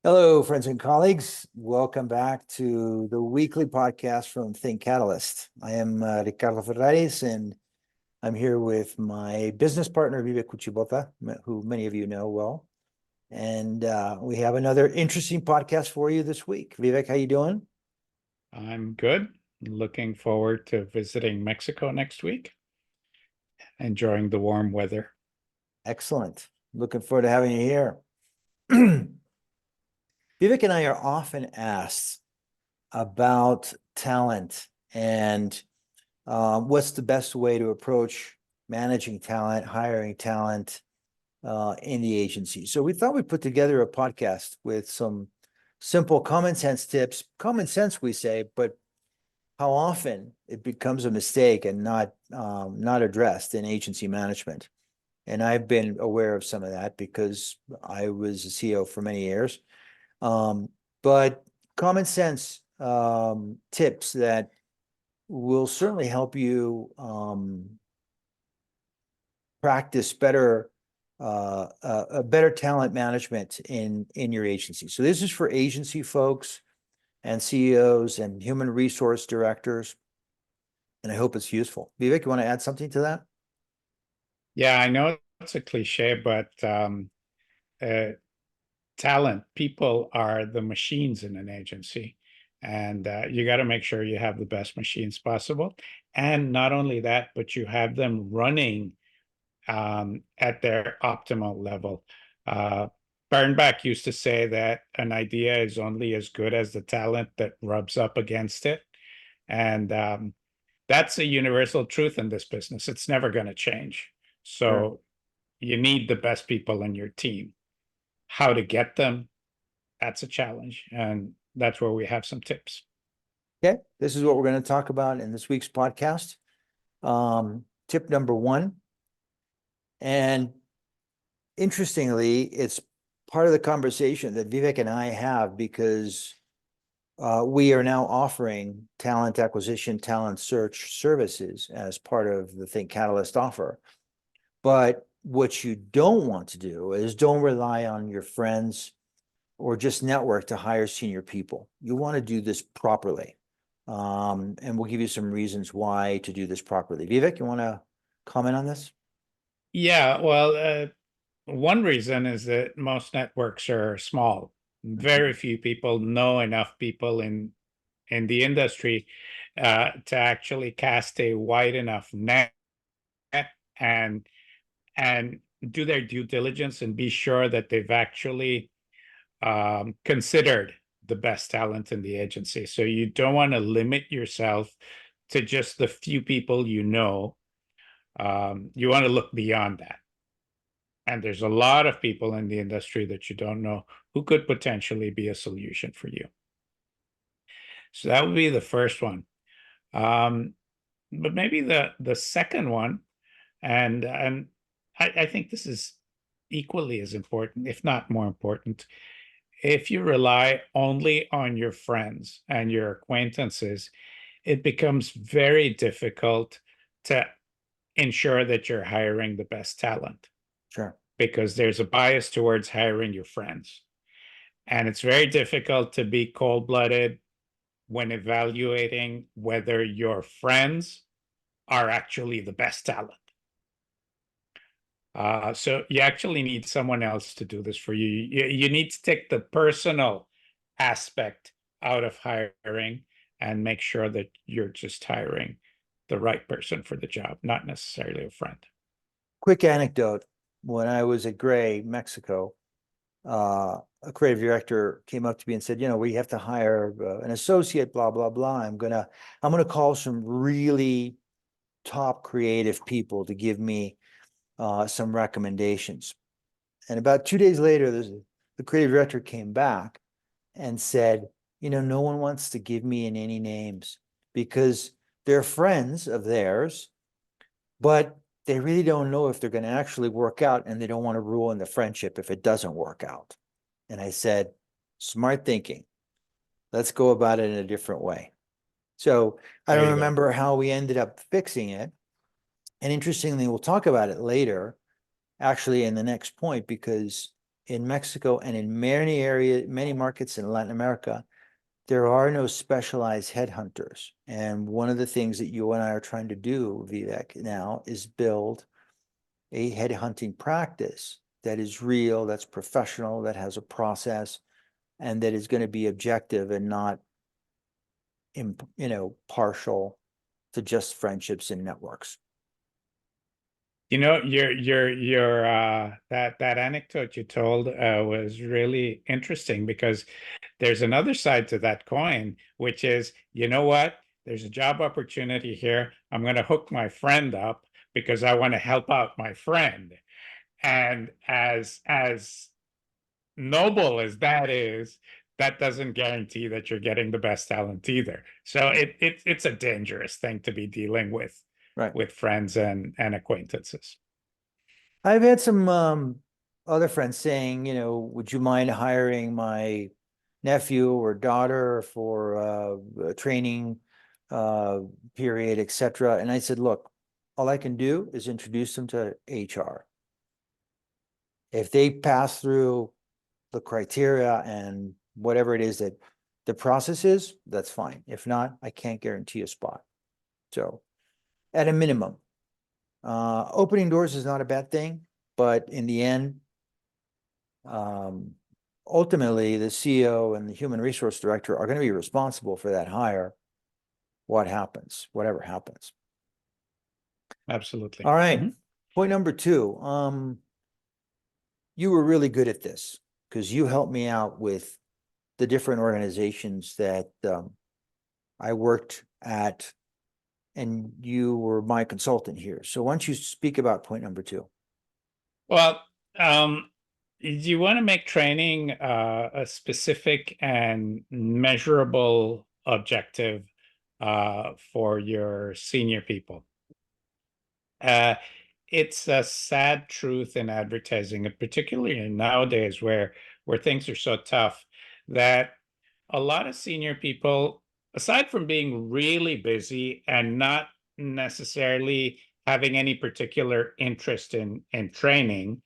Hello, friends and colleagues. Welcome back to the weekly podcast from Think Catalyst. I am Ricardo Ferraris, and I'm here with my business partner, Vivek Kuchibota, who many of you know well. And we have another interesting podcast for you this week. Vivek, how you doing? I'm good. Looking forward to visiting Mexico next week, enjoying the warm weather. Excellent. Looking forward to having you here. Vivek and I are often asked about talent and what's the best way to approach managing talent, hiring talent in the agency. So we thought we'd put together a podcast with some simple common sense tips. Common sense, we say, but how often it becomes a mistake and not addressed in agency management. And I've been aware of some of that because I was a CEO for many years. But common sense tips that will certainly help you practice better a better talent management in your agency. So this is for agency folks and CEOs and human resource directors, and I hope it's useful. Vivek, you want to add something to that? Yeah, I know it's a cliche, but uh, talent, people are the machines in an agency. And you got to make sure you have the best machines possible. And not only that, but you have them running at their optimal level. Uh, Bernbach used to say that an idea is only as good as the talent that rubs up against it. And that's a universal truth in this business. It's never going to change. Sure. So you need the best people in your team. How to get them, that's a challenge. And that's where we have some tips. Okay, this is what we're going to talk about in this week's podcast. Tip number one, and interestingly, it's part of the conversation that Vivek and I have because we are now offering talent acquisition, talent search services as part of the Think Catalyst offer. But what you don't want to do is don't rely on your friends or just network to hire senior people. You want to do this properly. And we'll give you some reasons why to do this properly. Vivek, you want to comment on this? Yeah, well, one reason is that most networks are small. Very few people know enough people in the industry to actually cast a wide enough net and and do their due diligence and be sure that they've actually considered the best talent in the agency. So you don't want to limit yourself to just the few people you know. You want to look beyond that. And there's a lot of people in the industry that you don't know who could potentially be a solution for you. So that would be the first one. Um, but maybe the second one, and I think this is equally as important, if not more important. If you rely only on your friends and your acquaintances, it becomes very difficult to ensure that you're hiring the best talent Sure. because there's a bias towards hiring your friends. And it's very difficult to be cold blooded when evaluating whether your friends are actually the best talent. So you actually need someone else to do this for you. You need to take the personal aspect out of hiring and make sure that you're just hiring the right person for the job, not necessarily a friend. Quick anecdote. When I was at Gray, Mexico, a creative director came up to me and said, we have to hire an associate, blah, blah, blah. I'm gonna call some really top creative people to give me some recommendations. And about 2 days later, the creative director came back and said, no one wants to give me any names because they're friends of theirs, but they really don't know if they're going to actually work out, and they don't want to ruin the friendship if it doesn't work out. And I said, smart thinking. Let's go about it in a different way. So I There don't you go. remember how we ended up fixing it. And interestingly, we'll talk about it later, actually, in the next point, because in Mexico and in many markets in Latin America, there are no specialized headhunters. And one of the things that you and I are trying to do, Vivek, now is build a headhunting practice that is real, that's professional, that has a process, and that is going to be objective and not, partial to just friendships and networks. Your that anecdote you told was really interesting, because there's another side to that coin, which is, you know what? There's a job opportunity here. I'm going to hook my friend up because I want to help out my friend. And as noble as that is, that doesn't guarantee that you're getting the best talent either. So it's a dangerous thing to be dealing with Right. friends and acquaintances. I've had some other friends saying, would you mind hiring my nephew or daughter for a training period, etc. And I said, look, all I can do is introduce them to HR. If they pass through the criteria and whatever it is that the process is, that's fine. If not, I can't guarantee a spot. So at a minimum, opening doors is not a bad thing, but in the end, ultimately the CEO and the human resource director are going to be responsible for that hire, whatever happens. Absolutely. All right. Point number 2. You were really good at this because you helped me out with the different organizations that I worked at, and you were my consultant here. So why don't you speak about point number 2? Well, you want to make training a specific and measurable objective for your senior people. It's a sad truth in advertising, and particularly nowadays where things are so tough, that a lot of senior people, aside from being really busy and not necessarily having any particular interest in training,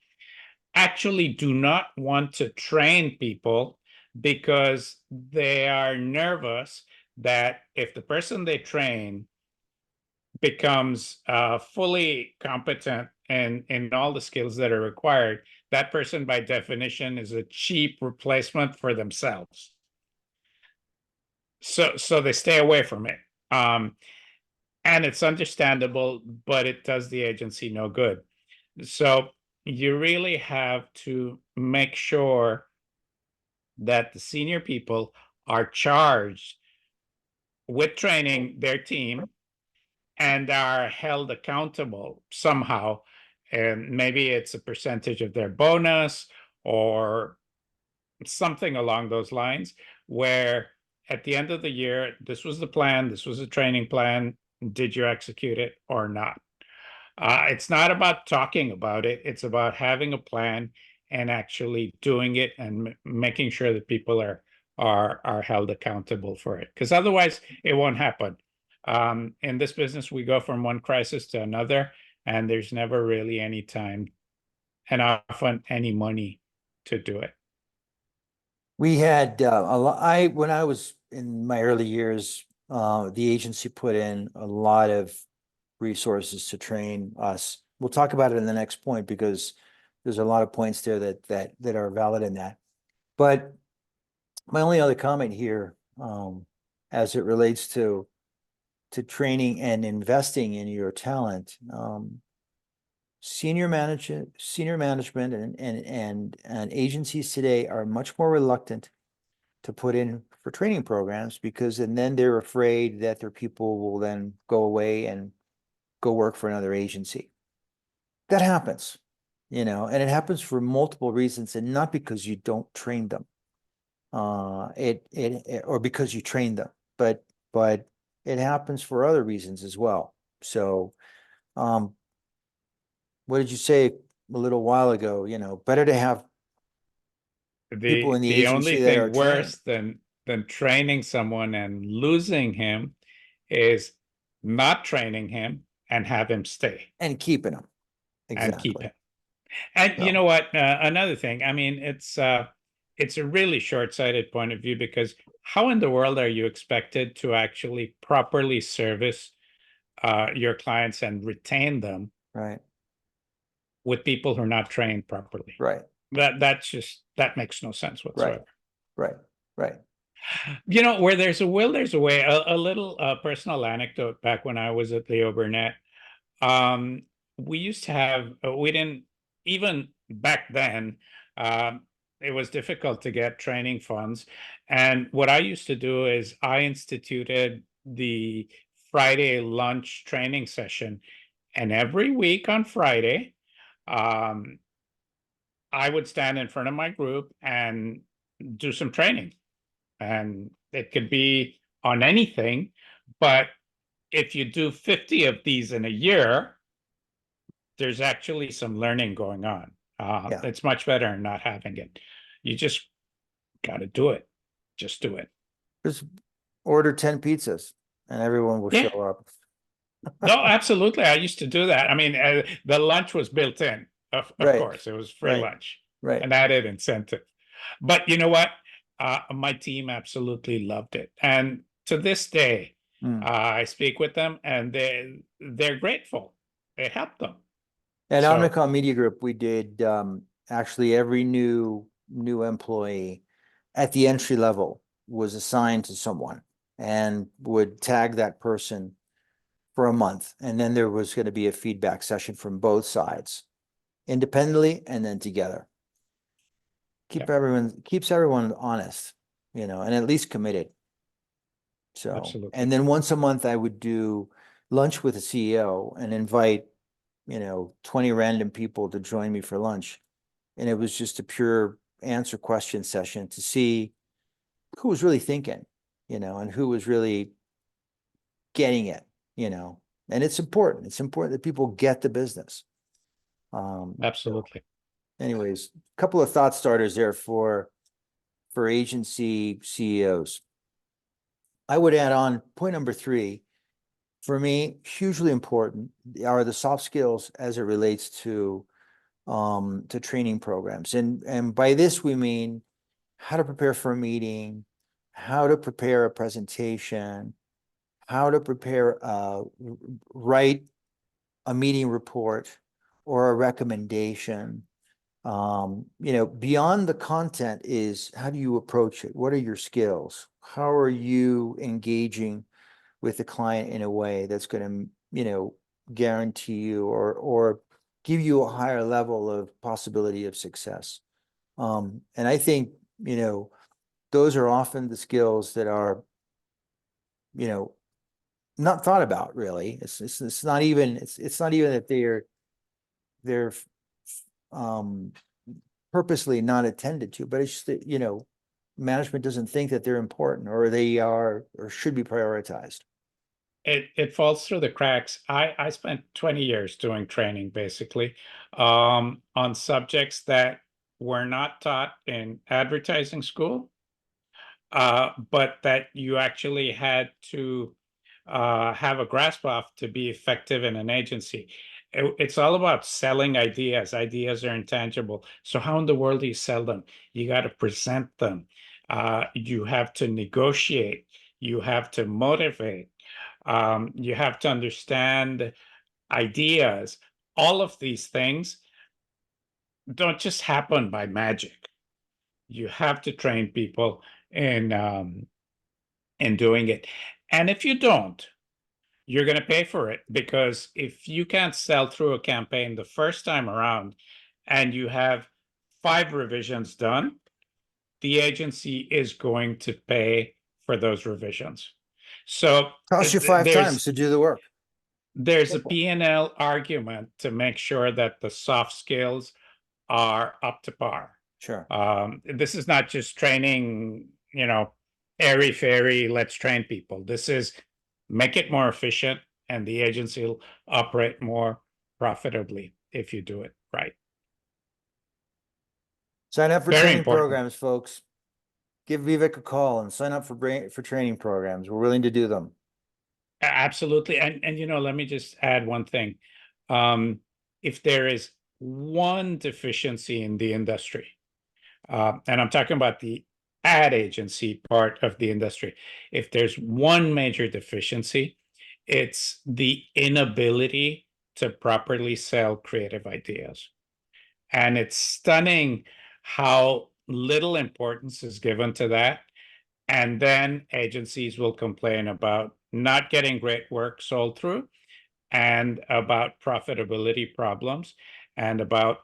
actually do not want to train people because they are nervous that if the person they train becomes fully competent and in all the skills that are required, that person by definition is a cheap replacement for themselves. So they stay away from it. And it's understandable, but it does the agency no good. So you really have to make sure that the senior people are charged with training their team and are held accountable somehow. And maybe it's a percentage of their bonus or something along those lines, where at the end of the year, this was the plan, this was a training plan. Did you execute it or not? It's not about talking about it. It's about having a plan and actually doing it and making sure that people are held accountable for it. Because otherwise, it won't happen. In this business, we go from one crisis to another, and there's never really any time and often any money to do it. We had a lot. When I was in my early years, the agency put in a lot of resources to train us. We'll talk about it in the next point because there's a lot of points there that are valid in that. But my only other comment here, as it relates to training and investing in your talent, senior management and agencies today are much more reluctant to put in for training programs because then they're afraid that their people will then go away and go work for another agency. That happens, and it happens for multiple reasons, and not because you don't train them, or because you train them, but it happens for other reasons as well. So, what did you say a little while ago? Better to have people in the The only agency that are thing trained worse than training someone and losing him is not training him and have him stay and keeping them. and keep Exactly. him. And you So, know what? Another thing, I mean, it's a really short-sighted point of view because how in the world are you expected to actually properly service your clients and retain them right, with people who are not trained properly? right, That makes no sense right, whatsoever. right, right. You know, where there's a will, there's a way. A little personal anecdote back when I was at Leo Burnett. Um, we used to have, we didn't, even back then, um, it was difficult to get training funds. And what I used to do is I instituted the Friday lunch training session. And every week on Friday, um, I would stand in front of my group and do some training. And it could be on anything, but if you do 50 of these in a year, there's actually some learning going on. Yeah. It's much better than not having it. You just got to do it. Just do it. Just order 10 pizzas and everyone will show Yeah. up. No, absolutely. I used to do that. I mean, the lunch was built in, of Right, course. It was free right, lunch, right. an added incentive. But you know what? My team absolutely loved it. And to this day, Mm. I speak with them and they're grateful. It helped them. At So Omnicom Media Group, we did actually every new employee at the entry level was assigned to someone and would tag that person for a month. And then there was going to be a feedback session from both sides, independently and then together. yeah, Keeps everyone honest, and at least committed. So, absolutely. and then once a month I would do lunch with the CEO and invite, 20 random people to join me for lunch. And it was just a pure answer question session to see who was really thinking, and who was really getting it, and it's important. It's important that people get the business. So Absolutely. anyways, a couple of thought starters there for agency CEOs. I would add on point number 3, for me, hugely important are the soft skills as it relates to training programs. And by this we mean how to prepare for a meeting, how to prepare a presentation, how to prepare write a meeting report or a recommendation. Beyond the content is how do you approach it? What are your skills? How are you engaging with the client in a way that's going to, guarantee you or give you a higher level of possibility of success? And I think, those are often the skills that are, you know, not thought about really. It's not even that they're um purposely not attended to, but it's just that, management doesn't think that they're important or they are or should be prioritized. It falls through the cracks. I spent 20 years doing training basically on subjects that were not taught in advertising school, but that you actually had to have a grasp of to be effective in an agency. It's all about selling ideas. Ideas are intangible. So how in the world do you sell them? You got to present them. You have to negotiate. You have to motivate. You have to understand ideas. All of these things don't just happen by magic. You have to train people in doing it. And if you don't, you're going to pay for it, because if you can't sell through a campaign the first time around and you have 5 revisions done, the agency is going to pay for those revisions. So Costs you 5 times to do the work. there's a Simple. P&L argument to make sure that the soft skills are up to par. Sure. This is not just training, airy fairy, let's train people. This is make it more efficient, and the agency will operate more profitably if you do it right. Sign up for Very training important. programs, folks. Give Vivek a call and sign up for training programs. We're willing to do them. Absolutely. And let me just add one thing. If there is one deficiency in the industry, and I'm talking about the ad agency part of the industry. If there's one major deficiency, it's the inability to properly sell creative ideas. And it's stunning how little importance is given to that. And then agencies will complain about not getting great work sold through, and about profitability problems, and about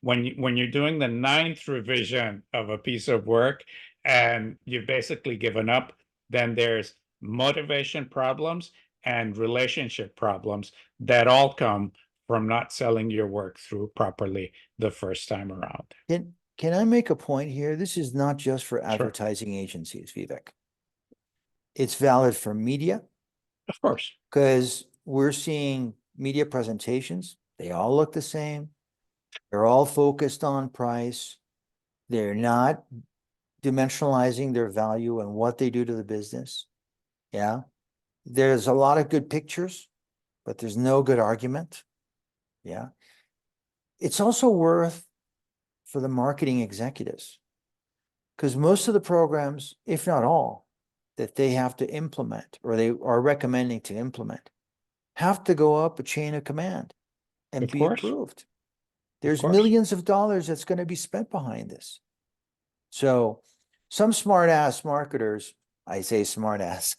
when you're doing the ninth revision of a piece of work and you've basically given up, then there's motivation problems and relationship problems that all come from not selling your work through properly the first time around. Can I make a point here? This is not just for Sure. advertising agencies, Vivek. It's valid for media, Of course. because we're seeing media presentations. They all look the same. They're all focused on price. They're not dimensionalizing their value and what they do to the business. Yeah. There's a lot of good pictures, but there's no good argument. Yeah. It's also worth for the marketing executives, because most of the programs, if not all, that they have to implement or they are recommending to implement have to go up a chain of command and Of be course. approved. There's course. millions of dollars that's going to be spent behind this. So some smart ass marketers, I say smart ass,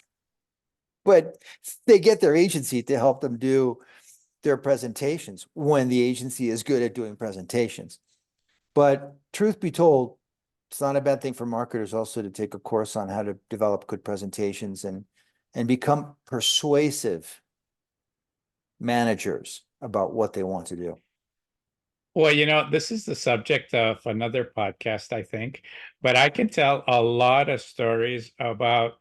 but they get their agency to help them do their presentations when the agency is good at doing presentations. But truth be told, it's not a bad thing for marketers also to take a course on how to develop good presentations and become persuasive managers about what they want to do. Well, this is the subject of another podcast, I think, but I can tell a lot of stories about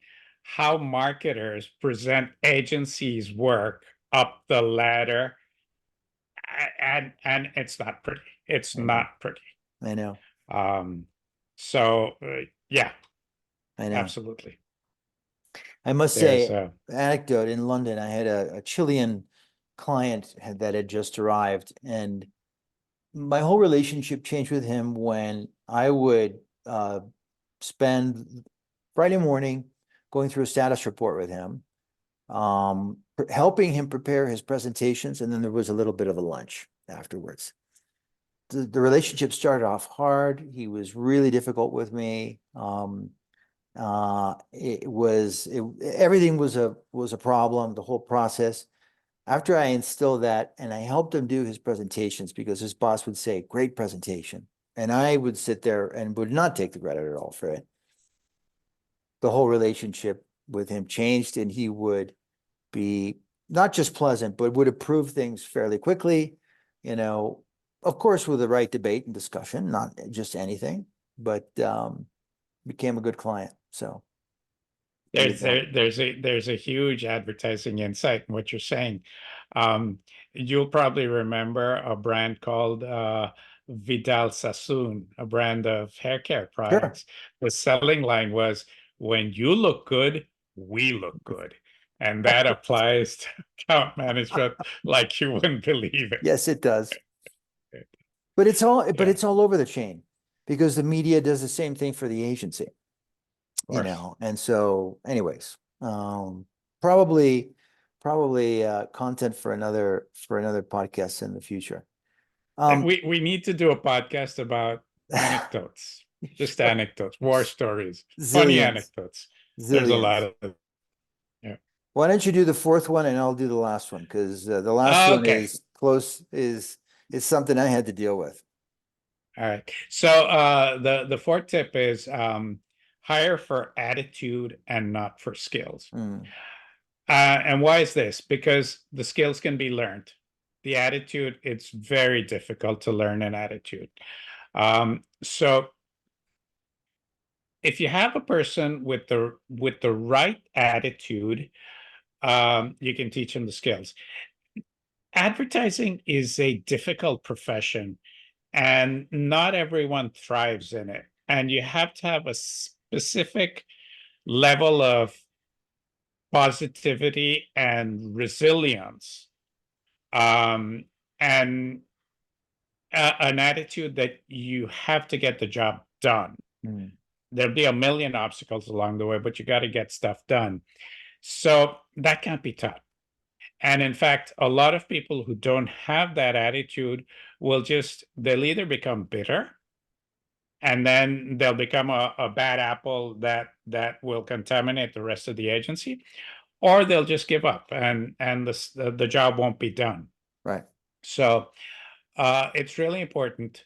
how marketers present agencies' work up the ladder, and it's not pretty. It's I know. not pretty. I know. So yeah, I know. absolutely. I must There's say, anecdote in London, I had a Chilean client that had just arrived, and my whole relationship changed with him when I would spend Friday morning going through a status report with him, helping him prepare his presentations, and then there was a little bit of a lunch afterwards. The relationship started off hard. He was really difficult with me. Everything was a problem, the whole process. After I instilled that and I helped him do his presentations, because his boss would say, great presentation. And I would sit there and would not take the credit at all for it. The whole relationship with him changed, and he would be not just pleasant, but would approve things fairly quickly, of course, with the right debate and discussion, not just anything, but became a good client. So there's a huge advertising insight in what you're saying. You'll probably remember a brand called Vidal Sassoon, a brand of hair care products. The selling line was, when you look good, we look good. And that applies to account management like you wouldn't believe it. Yes, it does. But it's all over the chain, because the media does the same thing for the agency. And so anyways, probably content for another podcast in the future. We need to do a podcast about anecdotes, just anecdotes, war stories, funny anecdotes. There's a lot of them. Yeah. Why don't you do the fourth one and I'll do the last one, because the last one is close, is something I had to deal with. All right. So the fourth tip is hire for attitude and not for skills. And why is this? Because the skills can be learned. The attitude, it's very difficult to learn an attitude. So if you have a person with the right attitude, you can teach them the skills. Advertising is a difficult profession, and not everyone thrives in it. And you have to have a specific level of positivity and resilience. And an attitude that you have to get the job done. Mm. There'll be a million obstacles along the way, but you got to get stuff done. So that can't be taught. And in fact, a lot of people who don't have that attitude they'll either become bitter, and then they'll become a bad apple that will contaminate the rest of the agency, or they'll just give up and the job won't be done. Right. So it's really important.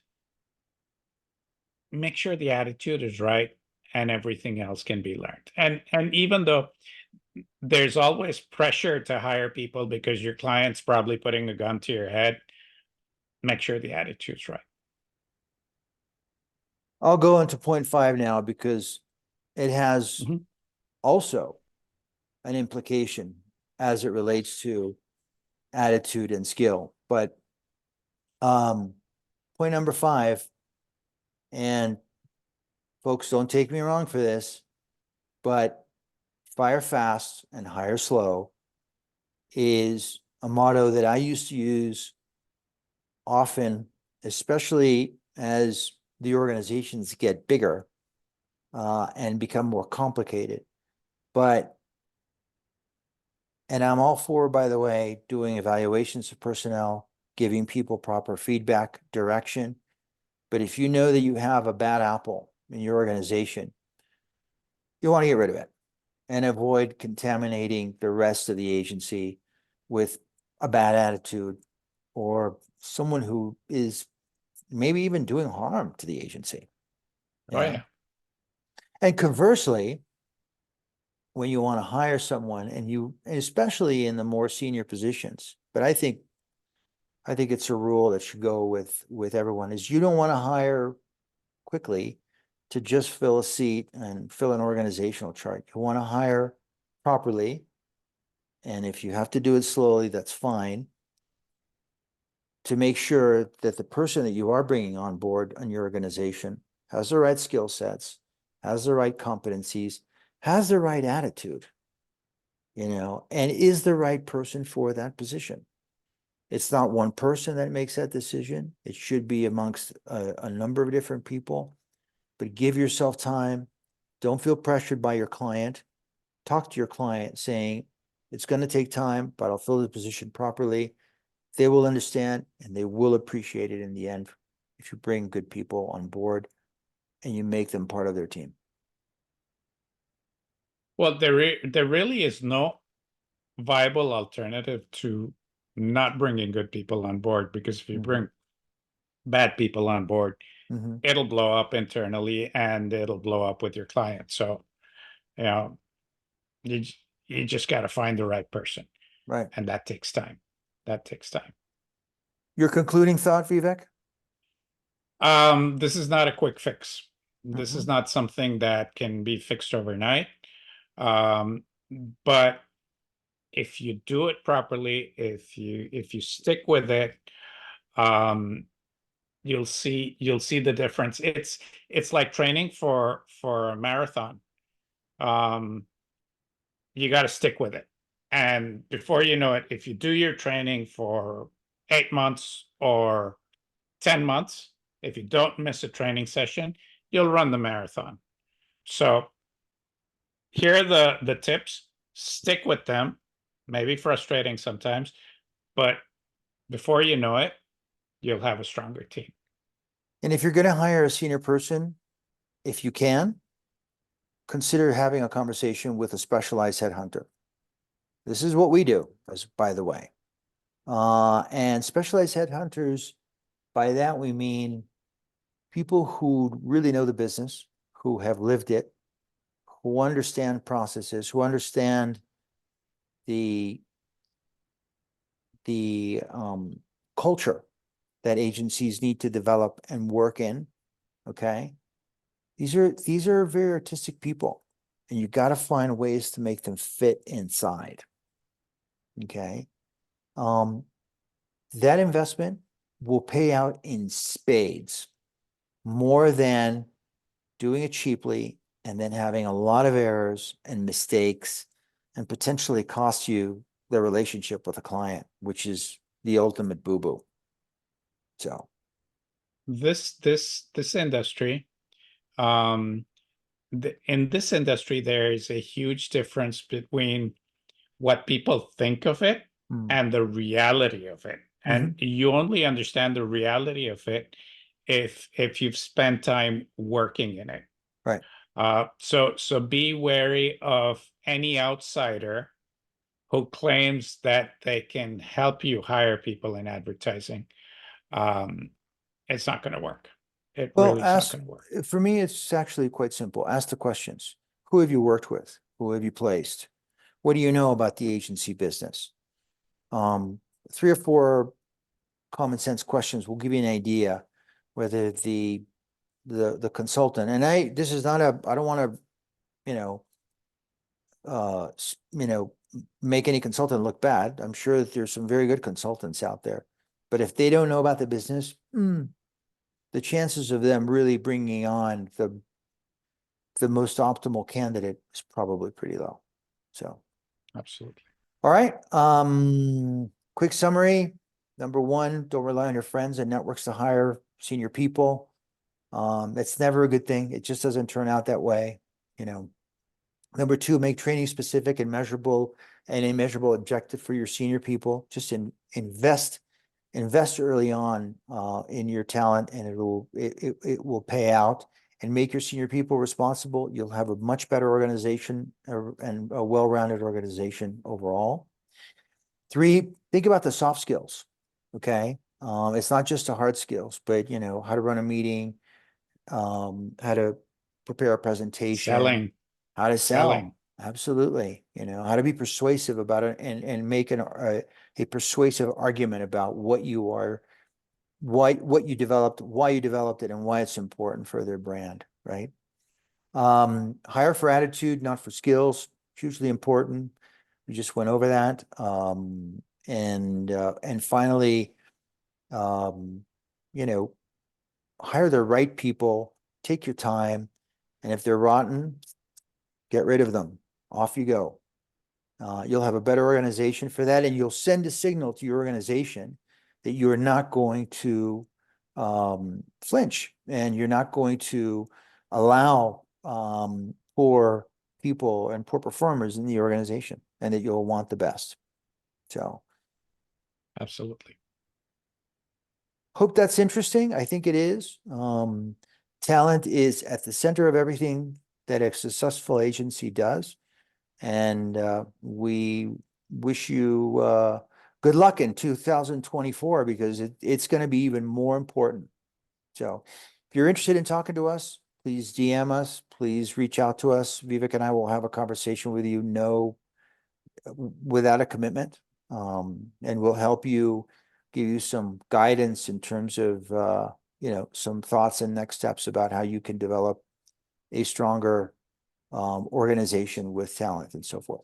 Make sure the attitude is right, and everything else can be learned. And even though there's always pressure to hire people because your client's probably putting a gun to your head, make sure the attitude's right. I'll go into point 5 now because it has Mhm. also an implication as it relates to attitude and skill. But point number 5, and folks, don't take me wrong for this, but fire fast and hire slow is a motto that I used to use often, especially as the organizations get bigger and become more complicated. And I'm all for, by the way, doing evaluations of personnel, giving people proper feedback, direction. But if you know that you have a bad apple in your organization, you want to get rid of it and avoid contaminating the rest of the agency with a bad attitude or someone who is maybe even doing harm to the agency. Oh yeah. And conversely, when you want to hire someone and especially in the more senior positions, but I think it's a rule that should go with everyone, is you don't want to hire quickly to just fill a seat and fill an organizational chart. You want to hire properly. And if you have to do it slowly, that's fine, to make sure that the person that you are bringing on board on your organization has the right skill sets, has the right competencies, has the right attitude, and is the right person for that position. It's not one person that makes that decision. It should be amongst a number of different people, but give yourself time. Don't feel pressured by your client. Talk to your client saying, it's going to take time, but I'll fill the position properly. They will understand and they will appreciate it in the end if you bring good people on board and you make them part of their team. Well, there really is no viable alternative to not bringing good people on board, because if you bring bad people on board, Mhm. it'll blow up internally and it'll blow up with your client. So, you know, you you just got to find the right person, Right. and that takes time. That takes time. Your concluding thought, Vivek? This is not a quick fix. This is Mhm. not something that can be fixed overnight. Um, but if you do it properly, if you stick with it, um, you'll see the difference. It's like training for a marathon. Um, you got to stick with it, and before you know it, if you do your training for 8 months or 10 months, if you don't miss a training session, you'll run the marathon. So here are the tips. Stick with them. Maybe frustrating sometimes, but before you know it, you'll have a stronger team. And if you're going to hire a senior person, if you can, consider having a conversation with a specialized headhunter. This is what we do, as by the way. And specialized headhunters, by that we mean people who really know the business, who have lived it, who understand processes, who understand the culture that agencies need to develop and work in. Okay. These are very artistic people, and you got to find ways to make them fit inside. Okay. That investment will pay out in spades, more than doing it cheaply and then having a lot of errors and mistakes and potentially cost you the relationship with a client, which is the ultimate boo-boo. So this industry, um, in this industry, there is a huge difference between what people think of it Mm, and the reality of it. And you only understand the reality of it if you've spent time working in it. right. So be wary of any outsider who claims that they can help you hire people in advertising. Um, it's not going to work. It Well, really is not going to work. for me, it's actually quite simple. Ask the questions. Who have you worked with? Who have you placed? What do you know about the agency business? 3 or 4 common sense questions will give you an idea whether the consultant, and this is not I don't want to, you know, make any consultant look bad. I'm sure that there's some very good consultants out there, but if they don't know about the business, the chances of them really bringing on the most optimal candidate is probably pretty low. So, Absolutely. all right. Quick summary. Number one, don't rely on your friends and networks to hire senior people. It's never a good thing. It just doesn't turn out that way, you know. Number two, make training specific and measurable and a measurable objective for your senior people. Just invest early on in your talent, and it will pay out. And make your senior people responsible. You'll have a much better organization and a well-rounded organization overall. 3, think about the soft skills. Okay, it's not just the hard skills, but you know how to run a meeting, how to prepare a presentation, Selling. how to sell. Selling. Absolutely. You know, how to be persuasive about it and make a persuasive argument about what you are, what you developed, why you developed it, and why it's important for their brand, right? Hire for attitude, not for skills, hugely important. We just went over that. And finally, you know, hire the right people, take your time, and if they're rotten, get rid of them. Off you go. You'll have a better organization for that, and you'll send a signal to your organization that you are not going to flinch, and you're not going to allow poor people and poor performers in the organization, and that you'll want the best. So, Absolutely. hope that's interesting. I think it is. Talent is at the center of everything that a successful agency does. And we wish you good luck in 2024 because it's going to be even more important. So if you're interested in talking to us, please DM us, please reach out to us. Vivek and I will have a conversation with you, without a commitment. And we'll help you, give you some guidance in terms of, some thoughts and next steps about how you can develop a stronger organization with talent and so forth.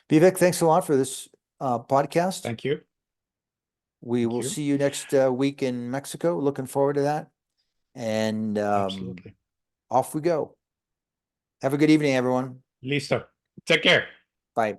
Vivek, thanks a lot for this podcast. Thank you. We Thank will you. see you next week in Mexico. Looking forward to that. And Absolutely. off we go. Have a good evening, everyone. Listo. Take care. Bye.